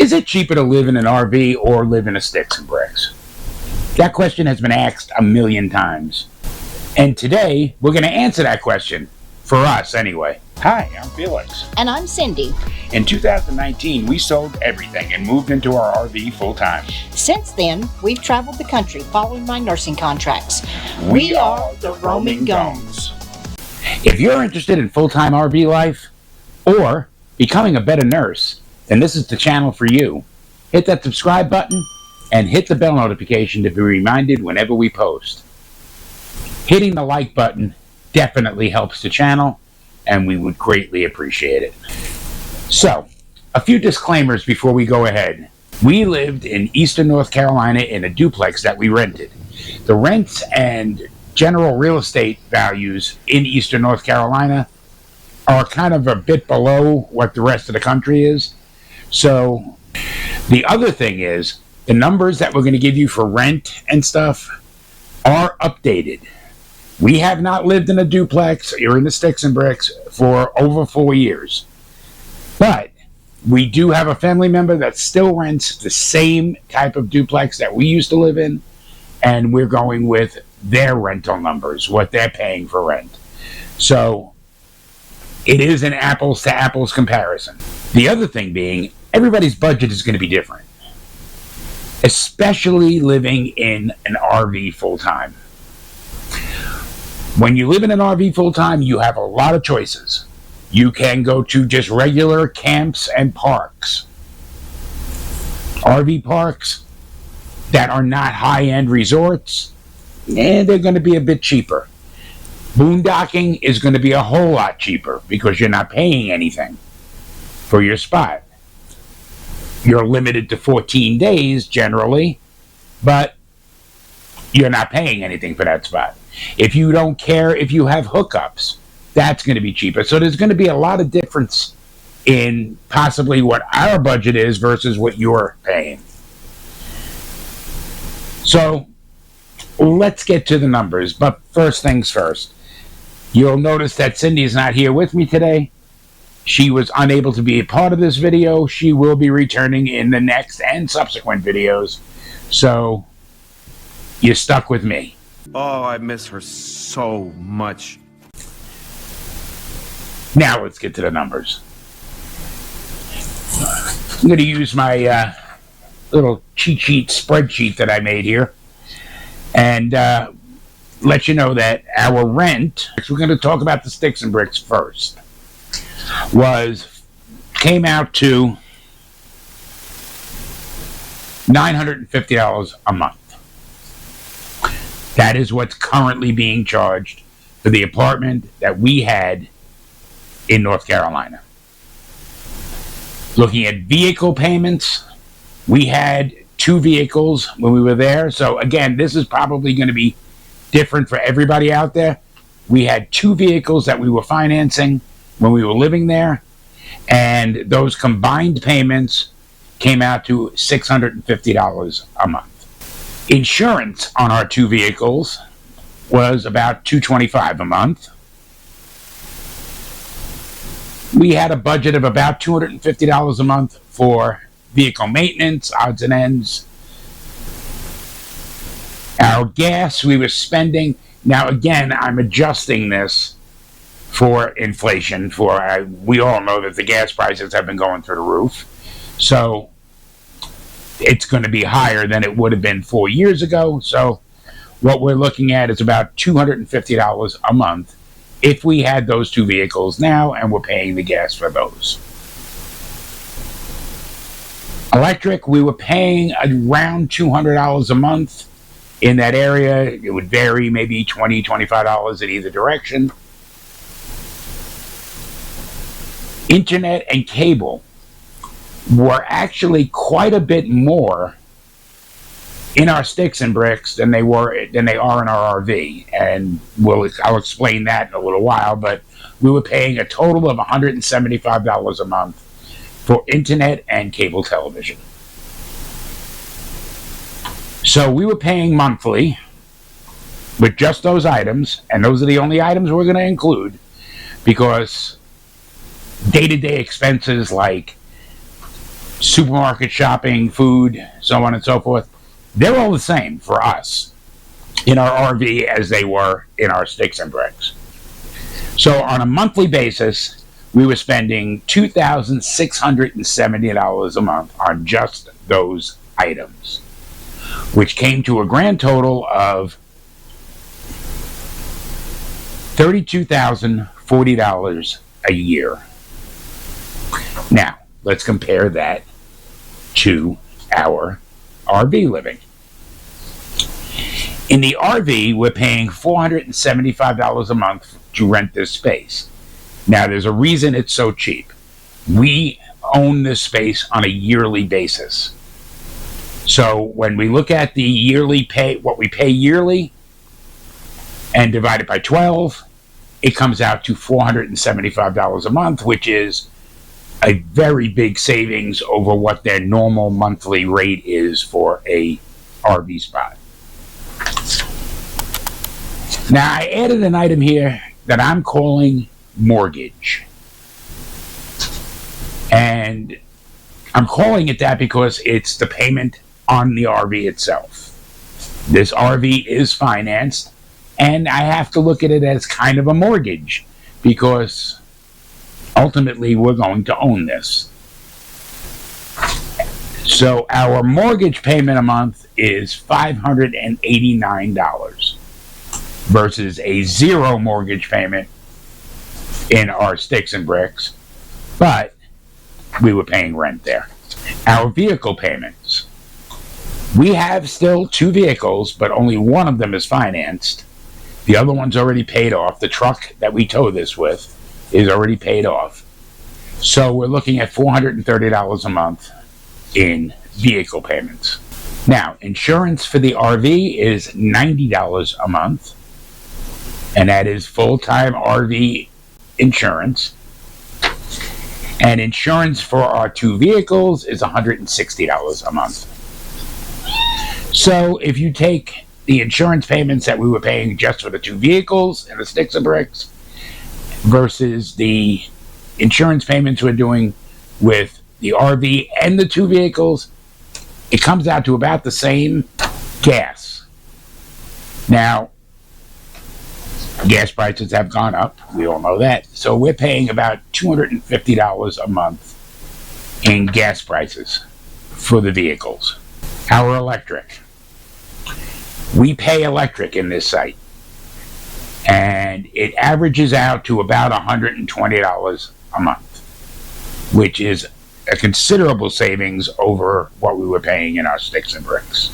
Is it cheaper to live in an RV or live in a sticks and bricks? That question has been asked a million times. And today, we're going to answer that question. For us, anyway. Hi, I'm Felix. And I'm Cindy. In 2019, we sold everything and moved into our RV full-time. Since then, we've traveled the country following my nursing contracts. We are the Roaming Gomes. If you're interested in full-time RV life or becoming a better nurse, then this is the channel for you. Hit that subscribe button and hit the bell notification to be reminded whenever we post. Hitting the like button definitely helps the channel, and we would greatly appreciate it. So, a few disclaimers before we go ahead. We lived in eastern North Carolina in a duplex that we rented. The rents and general real estate values in eastern North Carolina are kind of a bit below what the rest of the country is. So, the other thing is, the numbers that we're going to give you for rent and stuff are updated. We have not lived in a duplex or in the sticks and bricks for over 4 years. But we do have a family member that still rents the same type of duplex that we used to live in, and we're going with their rental numbers, what they're paying for rent. So it is an apples to apples comparison. The other thing being, everybody's budget is going to be different, especially living in an RV full-time. When you live in an RV full-time, you have a lot of choices. You can go to just regular camps and parks. RV parks that are not high-end resorts, and they're going to be a bit cheaper. Boondocking is going to be a whole lot cheaper because you're not paying anything for your spot. You're limited to 14 days generally, but you're not paying anything for that spot. If you don't care if you have hookups, that's going to be cheaper. So there's going to be a lot of difference in possibly what our budget is versus what you're paying. So let's get to the numbers. But first things first. You'll notice that Cindy's not here with me today. She was unable to be a part of this video. She will be returning in the next and subsequent videos. So you're stuck with me. Oh, I miss her so much. Now let's get to the numbers. I'm going to use my little cheat sheet spreadsheet that I made here and let you know that our rent, we're going to talk about the sticks and bricks first, came out to $950 a month. That is what's currently being charged for the apartment that we had in North Carolina. Looking at vehicle payments, we had 2 vehicles when we were there. So again, this is probably going to be different for everybody out there. We had 2 vehicles that we were financing when we were living there, and those combined payments came out to $650 a month. Insurance on our 2 vehicles was about $225 a month. We had a budget of about $250 a month for vehicle maintenance, odds and ends. Our gas we were spending, now again, I'm adjusting this for inflation. We all know that the gas prices have been going through the roof. So it's going to be higher than it would have been 4 years ago. So what we're looking at is about $250 a month if we had those 2 vehicles now and we're paying the gas for those. Electric, we were paying around $200 a month in that area. It would vary, maybe $20, $25 in either direction. Internet and cable were actually quite a bit more in our sticks and bricks than they are in our RV, and I'll explain that in a little while. But we were paying a total of $175 a month for internet and cable television. So we were paying monthly with just those items, and those are the only items we're going to include, because day-to-day expenses like supermarket shopping, food, so on and so forth, they're all the same for us in our RV as they were in our sticks and bricks. So on a monthly basis, we were spending $2,670 a month on just those items, which came to a grand total of $32,040 a year. Now, let's compare that to our RV living. In the RV, we're paying $475 a month to rent this space. Now, there's a reason it's so cheap. We own this space on a yearly basis. So when we look at the yearly pay, what we pay yearly, and divide it by 12, it comes out to $475 a month, which is a very big savings over what their normal monthly rate is for a RV spot. Now, I added an item here that I'm calling mortgage. And I'm calling it that because it's the payment on the RV itself. This RV is financed, and I have to look at it as kind of a mortgage because ultimately we're going to own this. So our mortgage payment a month is $589 versus a zero mortgage payment in our sticks and bricks, but we were paying rent there. Our vehicle payments. We have still 2 vehicles, but only one of them is financed. The other one's already paid off. The truck that we tow this with is already paid off. So we're looking at $430 a month in vehicle payments. Now, insurance for the RV is $90 a month, and that is full-time RV insurance. And insurance for our 2 vehicles is $160 a month. So if you take the insurance payments that we were paying just for the 2 vehicles and the sticks and bricks versus the insurance payments we're doing with the RV and the 2 vehicles, it comes out to about the same. Gas. Now, gas prices have gone up. We all know that. So we're paying about $250 a month in gas prices for the vehicles. Our electric. We pay electric in this site, and it averages out to about $120 a month, which is a considerable savings over what we were paying in our sticks and bricks.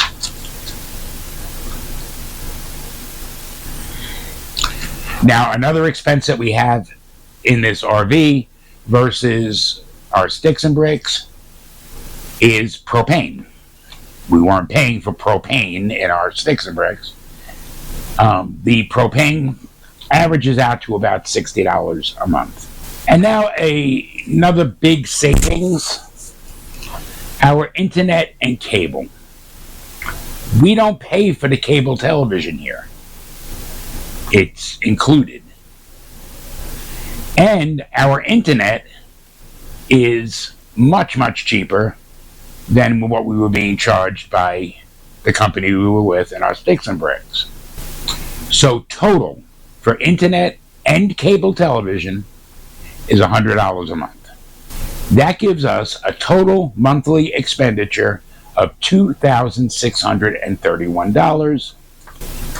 Now, another expense that we have in this RV versus our sticks and bricks is propane. We weren't paying for propane in our sticks and bricks. The propane averages out to about $60 a month. And now another big savings, our internet and cable. We don't pay for the cable television here. It's included. And our internet is much, much cheaper than what we were being charged by the company we were with in our sticks and bricks. So total for internet and cable television is $100 a month. That gives us a total monthly expenditure of $2,631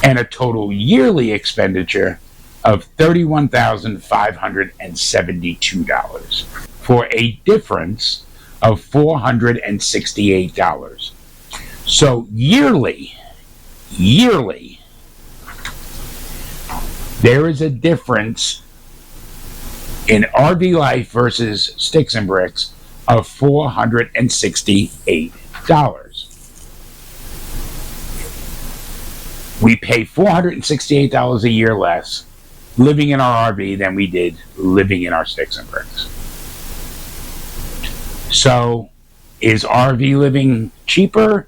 and a total yearly expenditure of $31,572 for a difference of $468. So yearly, there is a difference in RVLife versus sticks and bricks of $468. We pay $468 a year less living in our RV than we did living in our sticks and bricks. So, is RV living cheaper?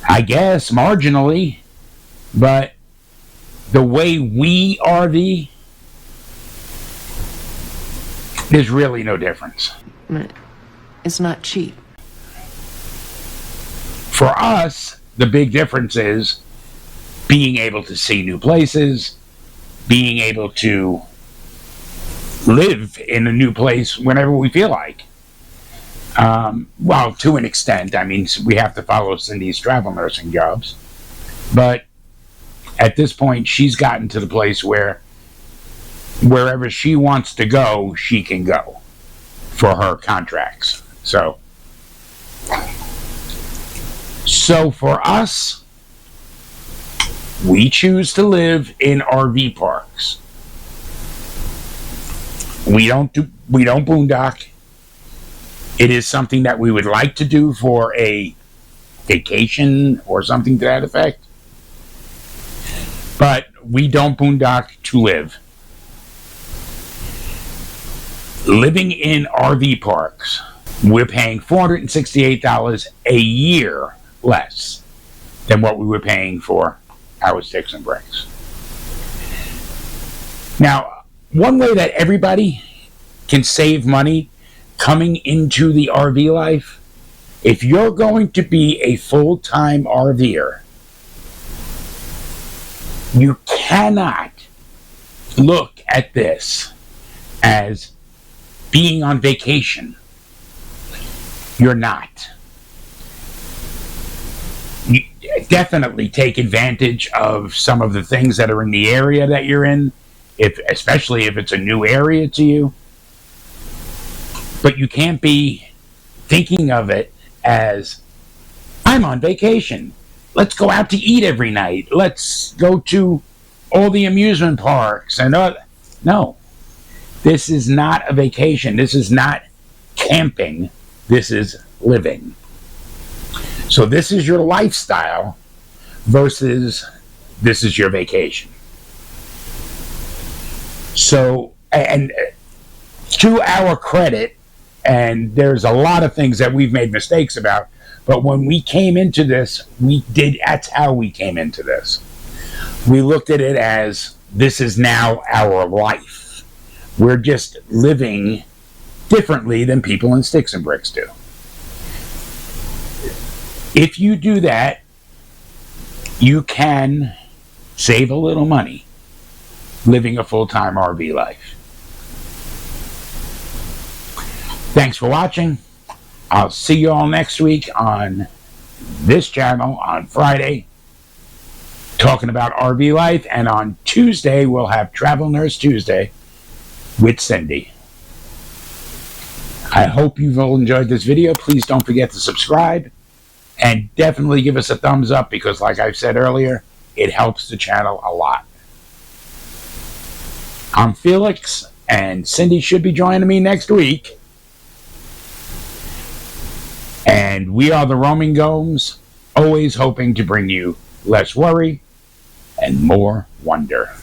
I guess, marginally. But the way we RV, there's really no difference. It's not cheap. For us, the big difference is being able to see new places, being able to live in a new place whenever we feel like. Well, to an extent. I mean, we have to follow Cindy's travel nursing jobs. But at this point, she's gotten to the place where wherever she wants to go, she can go for her contracts. So for us, we choose to live in RV parks. We don't boondock. It is something that we would like to do for a vacation or something to that effect. But we don't boondock to live. Living in RV parks, we're paying $468 a year less than what we were paying for our sticks and bricks. Now, one way that everybody can save money coming into the RV life, if you're going to be a full-time RVer, you cannot look at this as being on vacation. You're not. You definitely take advantage of some of the things that are in the area that you're in, especially if it's a new area to you. But you can't be thinking of it as, I'm on vacation. Let's go out to eat every night. Let's go to all the amusement parks. No, this is not a vacation. This is not camping. This is living. So this is your lifestyle versus this is your vacation. So, and to our credit, and there's a lot of things that we've made mistakes about, but when we came into this, that's how we came into this. We looked at it as, this is now our life. We're just living differently than people in sticks and bricks do. If you do that, you can save a little money living a full-time RV life. Thanks for watching. I'll see you all next week on this channel on Friday, talking about RV life, and on Tuesday we'll have Travel Nurse Tuesday with Cindy. I hope you've all enjoyed this video. Please don't forget to subscribe and definitely give us a thumbs up, because like I've said earlier, it helps the channel a lot. I'm Felix, and Cindy should be joining me next week. And we are the Roaming Gomes, always hoping to bring you less worry and more wonder.